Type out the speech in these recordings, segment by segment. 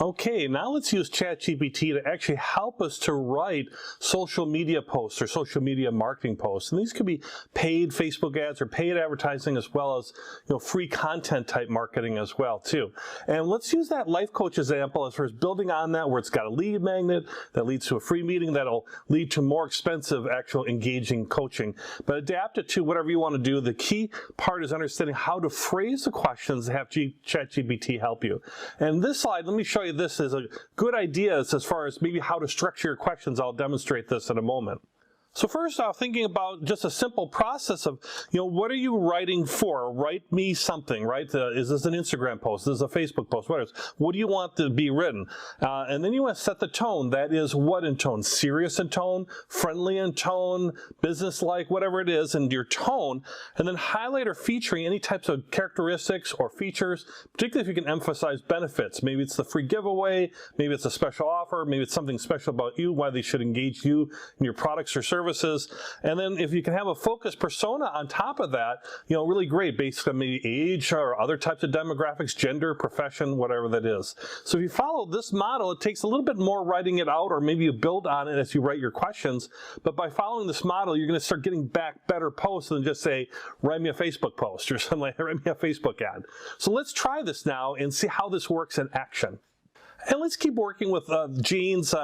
Okay, now let's use ChatGPT to actually help us to write social media posts or social media marketing posts. And these could be paid Facebook ads or paid advertising, as well as free content type marketing as well too. And let's use that life coach example as far as building on that, where it's got a lead magnet that leads to a free meeting that'll lead to more expensive actual engaging coaching. But adapt it to whatever you want to do. The key part is understanding how to phrase the questions to have ChatGPT help you. And this slide, let me show you this is a good idea as far as maybe how to structure your questions. I'll demonstrate this in a moment. So first off, thinking about just a simple process of, what are you writing for? Write me something, right? Is this an Instagram post? Is this a Facebook post? What do you want to be written? And then you want to set the tone. That is what in tone? Serious in tone, friendly in tone, business-like, whatever it is, and your tone. And then highlight or featuring any types of characteristics or features, particularly if you can emphasize benefits. Maybe it's the free giveaway, maybe it's a special offer, maybe it's something special about you, why they should engage you in your products or services. And then if you can have a focused persona on top of that, really great, based on maybe age or other types of demographics, gender, profession, whatever that is. So if you follow this model, it takes a little bit more writing it out, or maybe you build on it as you write your questions. But by following this model, you're going to start getting back better posts than just say, write me a Facebook post or something like that, write me a Facebook ad. So let's try this now and see how this works in action. And let's keep working with Jean's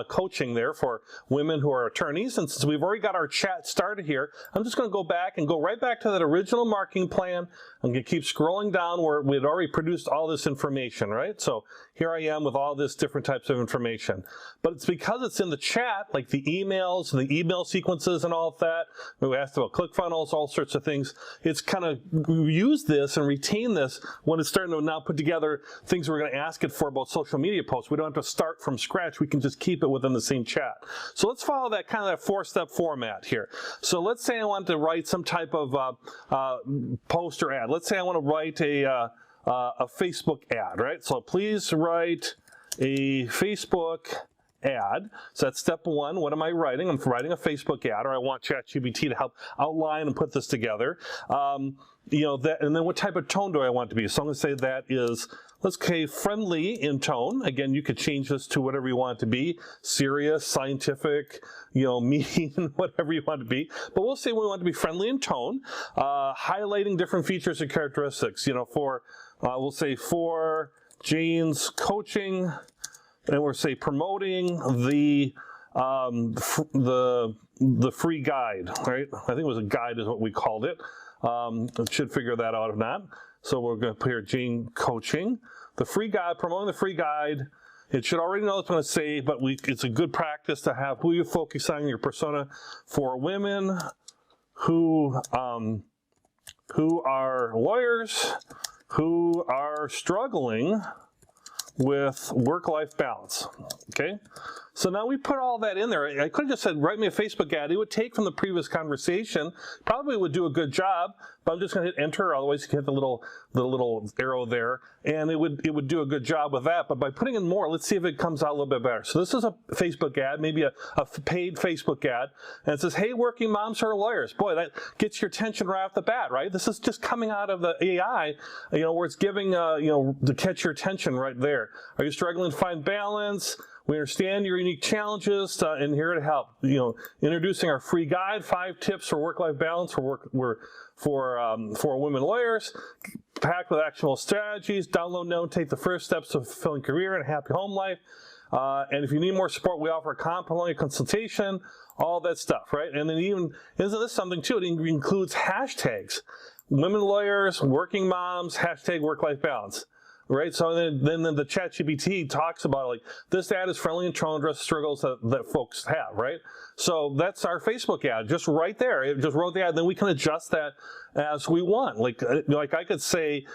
coaching there for women who are attorneys. And since we've already got our chat started here, I'm just going to go back and go right back to that original marketing plan. I'm going to keep scrolling down where we had already produced all this information, right? So here I am with all this different types of information. But it's because it's in the chat, like the emails and the email sequences and all of that. We asked about ClickFunnels, all sorts of things. It's kind of use this and retain this when it's starting to now put together things we're going to ask it for about social media posts. We don't have to start from scratch. We can just keep it within the same chat. So let's follow that kind of that four-step format here. So let's say I want to write some type of post or ad. Let's say I want to write a Facebook ad, right? So please write a Facebook ad. So that's step one. What am I writing? I'm writing a Facebook ad, or I want ChatGPT to help outline and put this together. And then what type of tone do I want it to be? So I'm going to say that is, let's say, friendly in tone. Again, you could change this to whatever you want it to be, serious, scientific, mean, whatever you want it to be. But we'll say we want it to be friendly in tone, highlighting different features and characteristics. We'll say for Jane's coaching, and we'll say promoting the free guide, right? I think it was a guide is what we called it. Should figure that out if not. So we're going to put here Jane coaching, the free guide, promoting the free guide. It should already know what it's going to say, but it's a good practice to have who you focus on, your persona, for women who are lawyers, who are struggling with work-life balance, okay? So now we put all that in there. I could have just said, write me a Facebook ad. It would take from the previous conversation, probably would do a good job, but I'm just gonna hit enter, otherwise you can hit the little arrow there, and it would do a good job with that. But by putting in more, let's see if it comes out a little bit better. So this is a Facebook ad, maybe a paid Facebook ad, and it says, hey, working moms who are lawyers. Boy, that gets your attention right off the bat, right? This is just coming out of the AI, where it's giving, to catch your attention right there. Are you struggling to find balance? We understand your unique challenges and here to help. Introducing our free guide, 5 tips for work-life balance for women lawyers, packed with actionable strategies. Download now and take the first steps to a fulfilling career and a happy home life. And if you need more support, we offer a complimentary consultation, all that stuff, right? And then isn't this something too? It includes hashtags. Women lawyers, working moms, hashtag work-life balance. Right, so then the ChatGPT talks about like this ad is friendly and tone address struggles that folks have, right? So that's our Facebook ad, just right there. It just wrote the ad. Then we can adjust that as we want. Like I could say,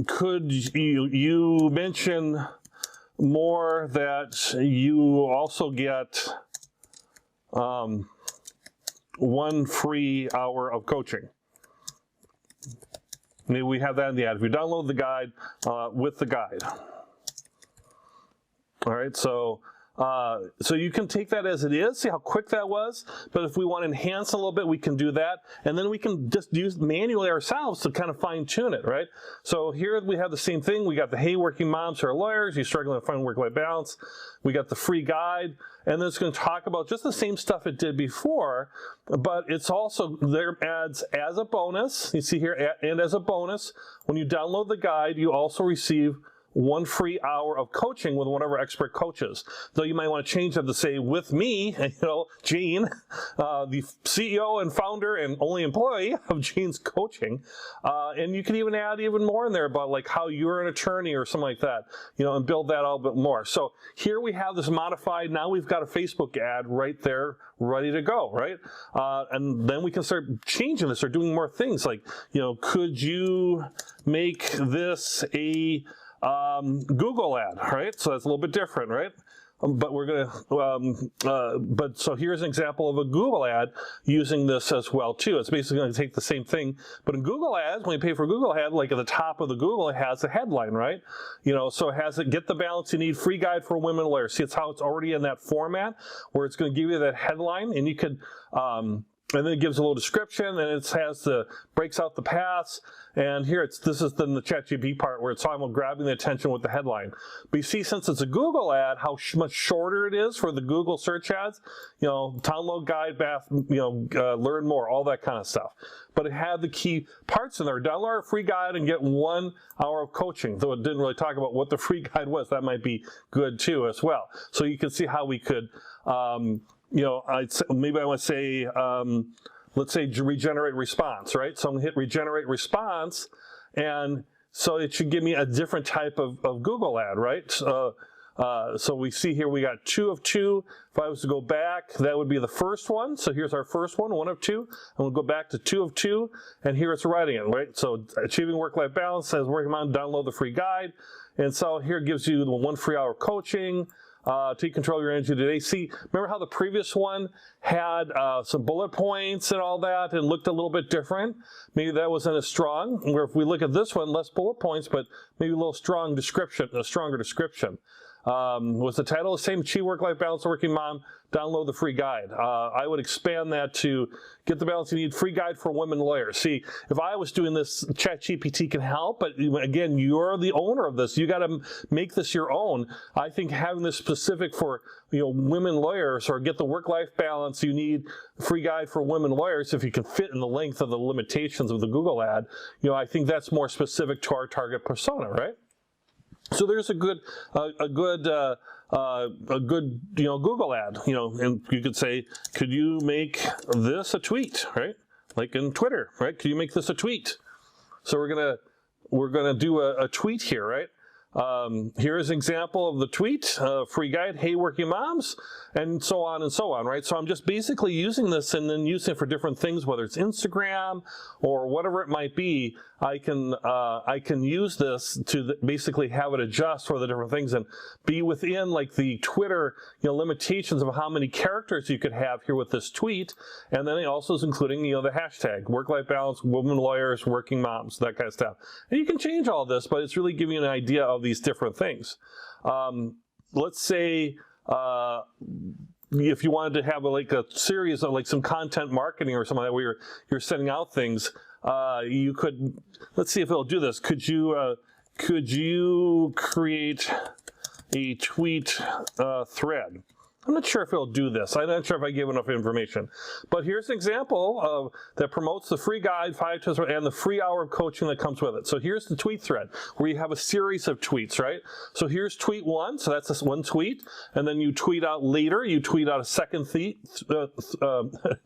could you mention more that you also get 1 free hour of coaching? Maybe we have that in the ad. If you download the guide with the guide. All right, so So you can take that as it is, see how quick that was, but if we want to enhance a little bit, we can do that, and then we can just use manually ourselves to kind of fine tune it, right? So here we have the same thing. We got the Hey Working Moms who are lawyers, you're struggling to find work-life balance. We got the free guide, and then it's going to talk about just the same stuff it did before, but it's also there adds as a bonus. You see here, and as a bonus, when you download the guide, you also receive 1 free hour of coaching with one of our expert coaches. Though you might want to change that to say with me, Gene, the CEO and founder and only employee of Gene's Coaching. And you can even add even more in there about like how you're an attorney or something like that, and build that out a bit more. So here we have this modified, now we've got a Facebook ad right there ready to go, right? And then we can start changing this or doing more things like, could you make this a Google ad, right? So that's a little bit different, right? But we're gonna, so here's an example of a Google ad using this as well too. It's basically going to take the same thing, but in Google Ads, when you pay for Google Ad, like at the top of the Google, it has a headline, right? So it has Get the Balance You Need, Free Guide for Women Lawyers. See, it's how it's already in that format where it's going to give you that headline, and you could, and then it gives a little description, and it has breaks out the paths. And here this is then the ChatGPT part where it's talking about grabbing the attention with the headline. But you see, since it's a Google ad, how much shorter it is for the Google search ads. Download guide, learn more, all that kind of stuff. But it had the key parts in there. Download our free guide and get 1 hour of coaching. Though it didn't really talk about what the free guide was. That might be good too as well. So you can see how we could. Maybe I want to say, let's say regenerate response, right? So I'm going to hit regenerate response, and so it should give me a different type of Google ad, right? So we see here we got 2 of 2. If I was to go back, that would be the first one. So here's our first one, 1 of 2. And we'll go back to 2 of 2, and here it's writing it, right? So achieving work-life balance, says working on, download the free guide. And so here it gives you the 1 free hour coaching. Take control of your energy today. See, remember how the previous one had some bullet points and all that and looked a little bit different? Maybe that wasn't as strong. Where if we look at this one, less bullet points, but maybe a little stronger description. Was the title the same? Achieve Work-Life Balance, Working Mom, download the free guide. I would expand that to Get the Balance You Need, Free Guide for Women Lawyers. See, if I was doing this, ChatGPT can help, but again, you're the owner of this. You got to make this your own. I think having this specific for women lawyers, or Get the Work-Life Balance You Need, Free Guide for Women Lawyers, if you can fit in the length of the limitations of the Google ad, I think that's more specific to our target persona, right? So there's a good Google ad, and you could say, could you make this a tweet, right? Like in Twitter, right? Could you make this a tweet? So we're gonna do a tweet here, right? Here's an example of the tweet, free guide, Hey Working Moms, and so on, right? So I'm just basically using this and then using it for different things, whether it's Instagram or whatever it might be. I can use this to basically have it adjust for the different things and be within like the Twitter limitations of how many characters you could have here with this tweet. And then it also is including the hashtag work-life balance, women lawyers, working moms, that kind of stuff. And you can change all this, but it's really giving you an idea of these different things. Let's say if you wanted to have a series of some content marketing or something like that where you're sending out things. You could, let's see if it'll do this. Could you create a tweet thread? I'm not sure if it'll do this. I'm not sure if I give enough information. But here's an example that promotes the free guide, 5 tips, and the free hour of coaching that comes with it. So here's the tweet thread where you have a series of tweets, right? So here's tweet 1, so that's this one tweet. And then you tweet out later, you tweet out a second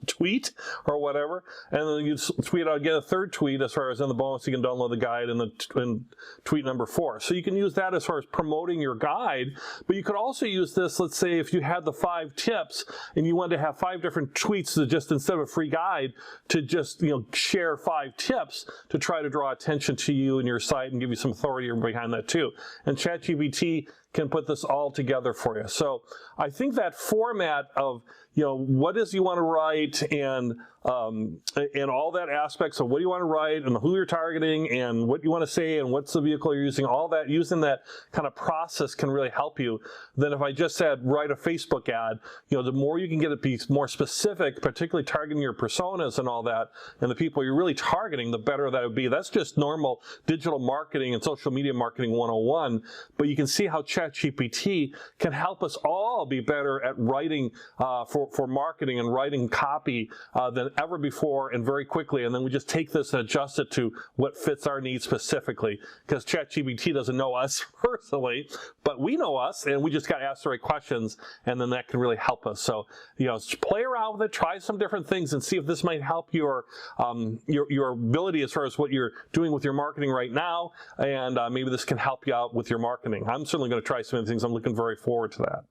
tweet or whatever. And then you tweet out again a third tweet as far as in the bonus, you can download the guide in tweet number 4. So you can use that as far as promoting your guide. But you could also use this, let's say if you had the 5 tips and you wanted to have 5 different tweets to just, instead of a free guide, to just share 5 tips to try to draw attention to you and your site and give you some authority behind that too. And ChatGPT can put this all together for you. So I think that format of, what is you want to write and all that aspects of what you want to write and who you're targeting and what you want to say and what's the vehicle you're using, all that, using that kind of process can really help you. Then if I just said write a Facebook ad, the more you can get it be more specific, particularly targeting your personas and all that, and the people you're really targeting, the better that would be. That's just normal digital marketing and social media marketing 101, but you can see how ChatGPT can help us all be better at writing for marketing and writing copy than ever before, and very quickly. And then we just take this and adjust it to what fits our needs specifically, because ChatGPT doesn't know us personally, but we know us, and we just got to ask the right questions, and then that can really help us. So, play around with it, try some different things, and see if this might help your ability as far as what you're doing with your marketing right now, and maybe this can help you out with your marketing. I'm certainly going to try some of the things. I'm looking very forward to that.